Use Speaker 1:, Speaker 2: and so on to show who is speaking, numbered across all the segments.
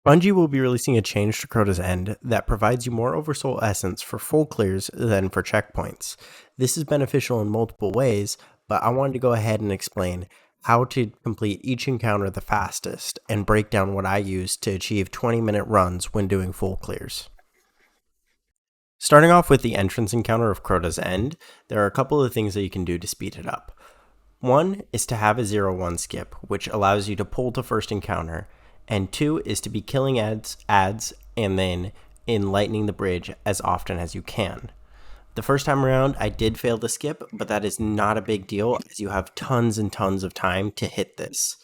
Speaker 1: Bungie will be releasing a change to Crota's End that provides you more Oversoul Essence for full clears than for checkpoints. This is beneficial in multiple ways, but I wanted to go ahead and explain how to complete each encounter the fastest and break down what I use to achieve 20-minute runs when doing full clears. Starting off with the entrance encounter of Crota's End, there are a couple of things that you can do to speed it up. One is to have a 0-1 skip, which allows you to pull to first encounter, and two is to be killing ads and then enlightening the bridge as often as you can. The first time around, I did fail the skip, but that is not a big deal as you have tons and tons of time to hit this.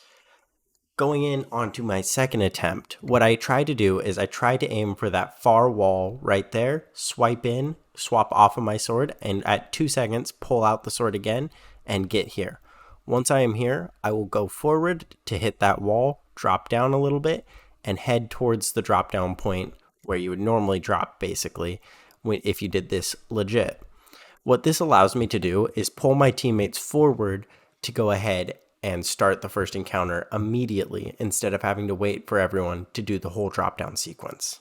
Speaker 1: Going in onto my second attempt, what I try to do is I try to aim for that far wall right there, swipe in, swap off of my sword, and at 2 seconds, pull out the sword again and get here. Once I am here, I will go forward to hit that wall, drop down a little bit, and head towards the drop down point where you would normally drop, basically, if you did this legit. What this allows me to do is pull my teammates forward to go ahead and start the first encounter immediately instead of having to wait for everyone to do the whole drop down sequence.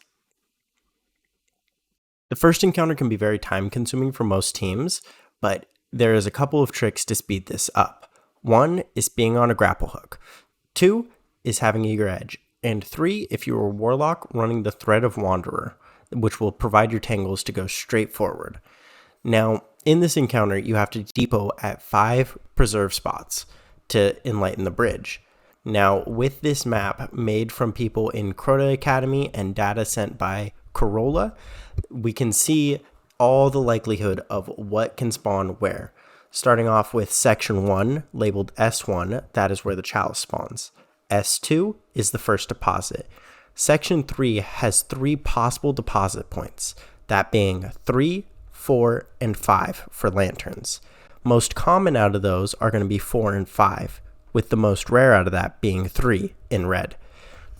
Speaker 1: The first encounter can be very time consuming for most teams, but there is a couple of tricks to speed this up. One is being on a grapple hook. Two is having eager edge. And three, if you're a warlock, running the thread of wanderer, which will provide your tangles to go straight forward. Now, in this encounter, you have to depot at 5 preserve spots to enlighten the bridge. Now, with this map made from people in Crota Academy and data sent by Corolla, we can see all the likelihood of what can spawn where. Starting off with section 1, labeled S1, that is where the chalice spawns. S2 is the first deposit. Section 3 has 3 possible deposit points, that being 3, 4, and 5 for lanterns. Most common out of those are going to be 4 and 5, with the most rare out of that being 3 in red.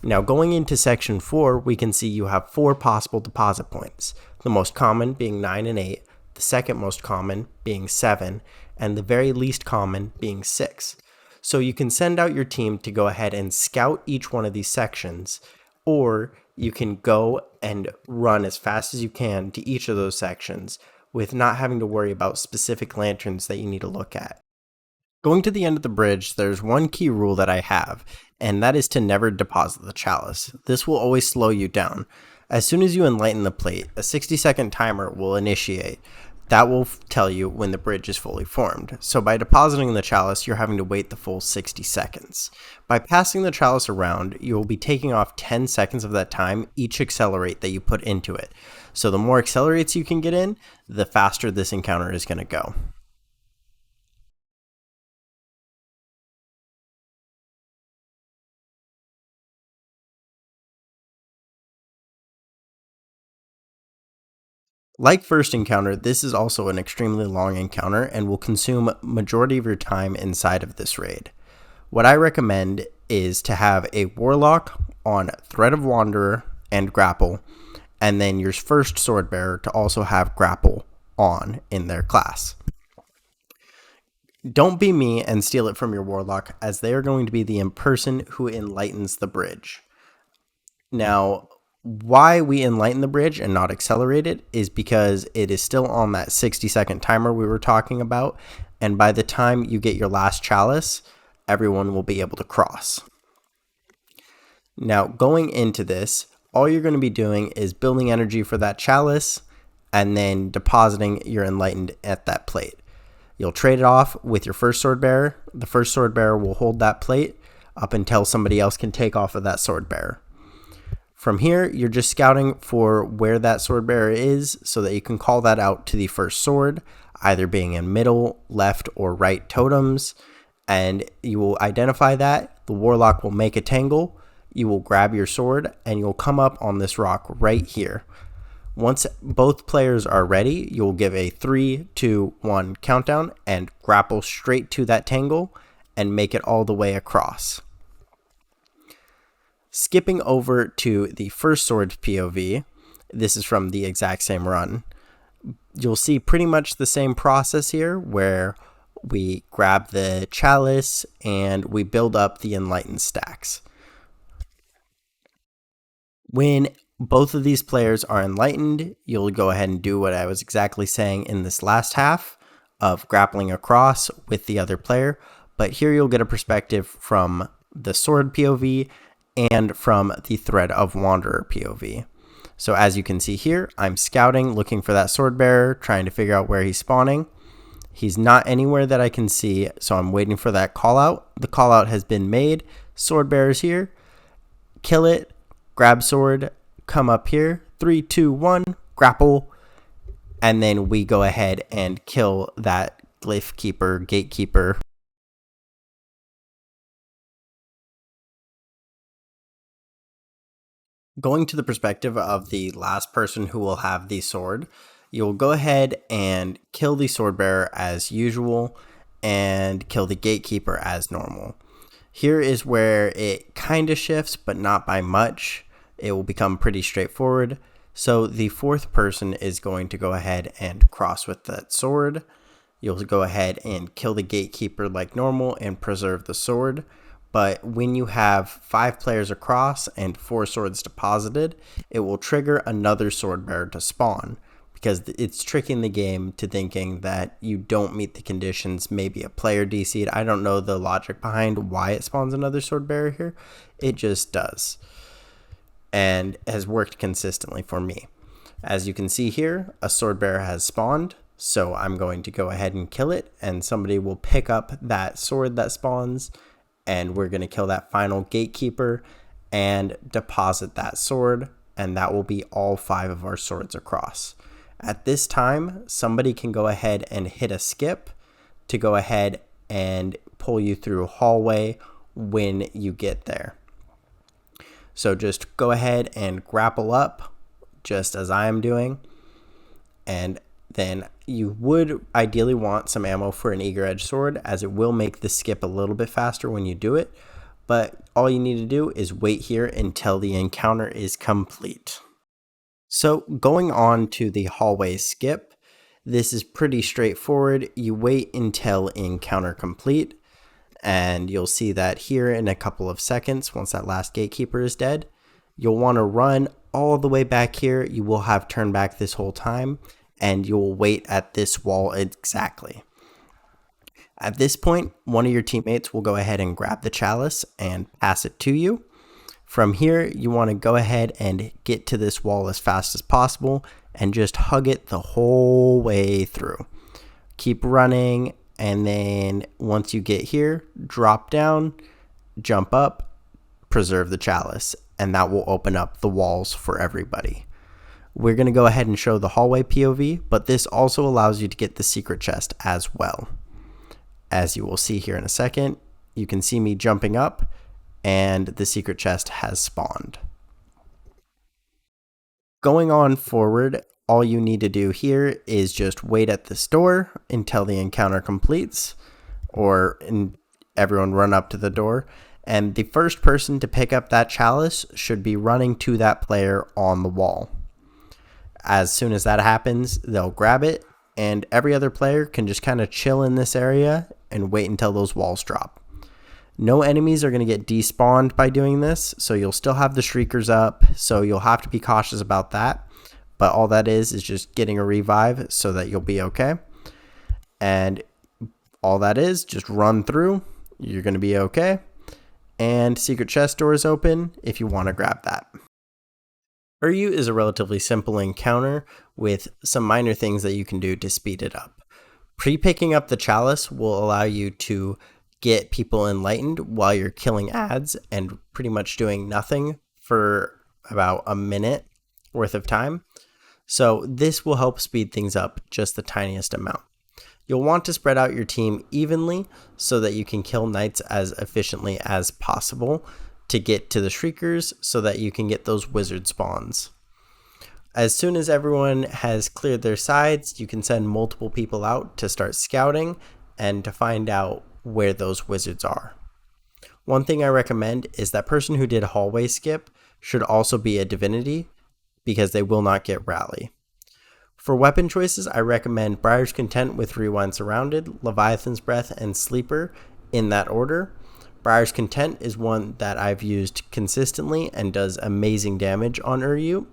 Speaker 1: Now going into section 4, we can see you have 4 possible deposit points, the most common being 9 and 8, the second most common being 7, and the very least common being 6. So you can send out your team to go ahead and scout each one of these sections, or you can go and run as fast as you can to each of those sections with not having to worry about specific lanterns that you need to look at. Going to the end of the bridge, there's one key rule that I have, and that is to never deposit the chalice. This will always slow you down. As soon as you enlighten the plate, a 60-second timer will initiate. That will tell you when the bridge is fully formed. So by depositing the chalice, you're having to wait the full 60 seconds. By passing the chalice around, you will be taking off 10 seconds of that time each accelerate that you put into it. So the more accelerates you can get in, the faster this encounter is going to go. Like first encounter, this is also an extremely long encounter and will consume majority of your time inside of this raid. What I recommend is to have a warlock on Thread of Wanderer and grapple, and then your first sword bearer to also have grapple on in their class. Don't be me and steal it from your warlock, as they are going to be the person who enlightens the bridge. Now, why we enlighten the bridge and not accelerate it is because it is still on that 60-second timer we were talking about, and by the time you get your last chalice, everyone will be able to cross. Now, going into this, all you're going to be doing is building energy for that chalice and then depositing your enlightened at that plate. You'll trade it off with your first sword bearer. The first sword bearer will hold that plate up until somebody else can take off of that sword bearer. From here, you're just scouting for where that sword bearer is so that you can call that out to the first sword, either being in middle, left, or right totems, and you will identify that. The warlock will make a tangle. You will grab your sword, and you'll come up on this rock right here. Once both players are ready, you'll give a 3, 2, 1 countdown and grapple straight to that tangle and make it all the way across. Skipping over to the first sword POV, this is from the exact same run. You'll see pretty much the same process here where we grab the chalice and we build up the enlightened stacks. When both of these players are enlightened, you'll go ahead and do what I was exactly saying in this last half of grappling across with the other player. But here you'll get a perspective from the sword POV and from the thread of wanderer POV. So as you can see here, I'm scouting, looking for that sword bearer, trying to figure out where he's spawning. He's not anywhere that I can see, so I'm waiting for that call out. The call out has been made. Sword bearer's here. Kill it. Grab sword. Come up here. 3, 2, 1. Grapple. And then we go ahead and kill that glyph keeper, gatekeeper. Going to the perspective of the last person who will have the sword, you'll go ahead and kill the sword bearer as usual and kill the gatekeeper as normal. Here is where it kind of shifts, but not by much. It will become pretty straightforward. So the fourth person is going to go ahead and cross with that sword. You'll go ahead and kill the gatekeeper like normal and preserve the sword. But when you have 5 players across and 4 swords deposited, it will trigger another sword bearer to spawn, because it's tricking the game to thinking that you don't meet the conditions, maybe a player DC'd. I don't know the logic behind why it spawns another sword bearer here. It just does, and has worked consistently for me. As you can see here, a sword bearer has spawned, so I'm going to go ahead and kill it, and somebody will pick up that sword that spawns, and we're going to kill that final gatekeeper and deposit that sword, and that will be all 5 of our swords across. At this time, somebody can go ahead and hit a skip to go ahead and pull you through a hallway when you get there. So just go ahead and grapple up, just as I am doing, and then you would ideally want some ammo for an eager edge sword, as it will make the skip a little bit faster when you do it, but all you need to do is wait here until the encounter is complete. So going on to the hallway skip, this is pretty straightforward. You wait until encounter complete, and you'll see that here in a couple of seconds. Once that last gatekeeper is dead, you'll want to run all the way back here. You will have turned back this whole time, and you'll wait at this wall exactly. At this point, one of your teammates will go ahead and grab the chalice and pass it to you. From here, you want to go ahead and get to this wall as fast as possible and just hug it the whole way through. Keep running, and then once you get here, drop down, jump up, preserve the chalice, and that will open up the walls for everybody. We're going to go ahead and show the hallway POV, but this also allows you to get the secret chest as well. As you will see here in a second, you can see me jumping up, and the secret chest has spawned. Going on forward, all you need to do here is just wait at this door until the encounter completes, or everyone run up to the door, and the first person to pick up that chalice should be running to that player on the wall. As soon as that happens, they'll grab it, and every other player can just kind of chill in this area and wait until those walls drop. No enemies are going to get despawned by doing this, so you'll still have the shriekers up, so you'll have to be cautious about that. But all that is just getting a revive so that you'll be okay. And all that is, just run through, you're going to be okay. And secret chest door is open if you want to grab that. Uryu is a relatively simple encounter with some minor things that you can do to speed it up. Pre-picking up the chalice will allow you to get people enlightened while you're killing ads and pretty much doing nothing for about a minute worth of time. So this will help speed things up just the tiniest amount. You'll want to spread out your team evenly so that you can kill knights as efficiently as possible to get to the shriekers so that you can get those wizard spawns. As soon as everyone has cleared their sides, you can send multiple people out to start scouting and to find out where those wizards are. One thing I recommend is that person who did hallway skip should also be a divinity, because they will not get rally. For weapon choices, I recommend Briar's Content with Rewind Surrounded, Leviathan's Breath, and Sleeper in that order. Briar's Content is one that I've used consistently and does amazing damage on Uryu,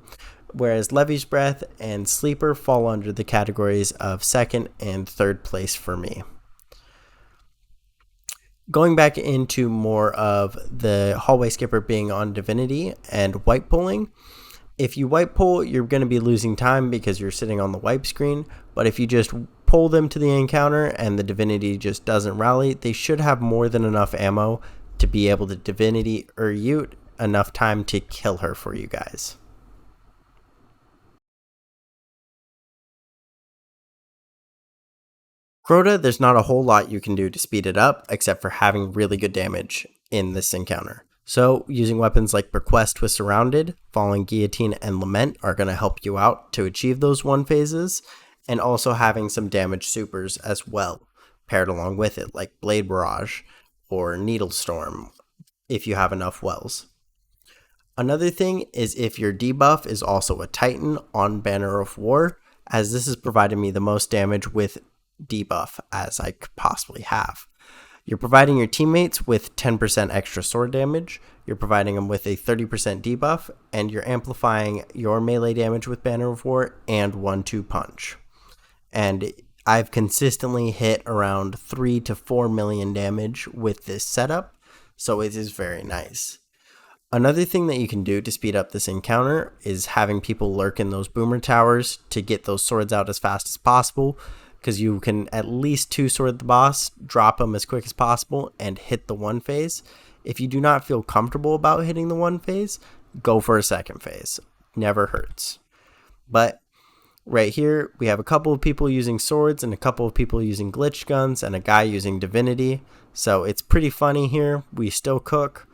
Speaker 1: whereas Levy's Breath and Sleeper fall under the categories of second and third place for me. Going back into more of the Hallway Skipper being on Divinity and wipe pulling, if you wipe pull, you're going to be losing time because you're sitting on the wipe screen, but if you just pull them to the encounter and the Divinity just doesn't rally, they should have more than enough ammo to be able to Divinity or Ute enough time to kill her for you guys. Crota, there's not a whole lot you can do to speed it up except for having really good damage in this encounter. So using weapons like Bequest with Surrounded, Falling Guillotine, and Lament are going to help you out to achieve those one phases, and also having some damage supers as well, paired along with it, like Blade Barrage or Needle Storm, if you have enough wells. Another thing is if your debuff is also a Titan on Banner of War, as this has provided me the most damage with debuff as I could possibly have. You're providing your teammates with 10% extra sword damage, you're providing them with a 30% debuff, and you're amplifying your melee damage with Banner of War and 1-2 punch. And I've consistently hit around 3 to 4 million damage with this setup, so it is very nice. Another thing that you can do to speed up this encounter is having people lurk in those boomer towers to get those swords out as fast as possible, because you can at least 2-sword the boss, drop him as quick as possible, and hit the one phase. If you do not feel comfortable about hitting the one phase, go for a second phase. Never hurts. But right here, we have a couple of people using swords and a couple of people using glitch guns and a guy using divinity. So it's pretty funny here. We still cook,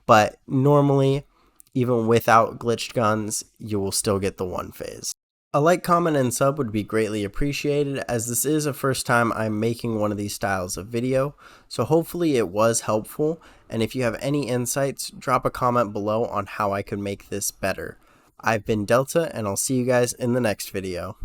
Speaker 1: but normally, even without glitched guns, you will still get the one phase. A like, comment, and sub would be greatly appreciated, as this is the first time I'm making one of these styles of video, so hopefully it was helpful, and if you have any insights, drop a comment below on how I could make this better. I've been Delta, and I'll see you guys in the next video.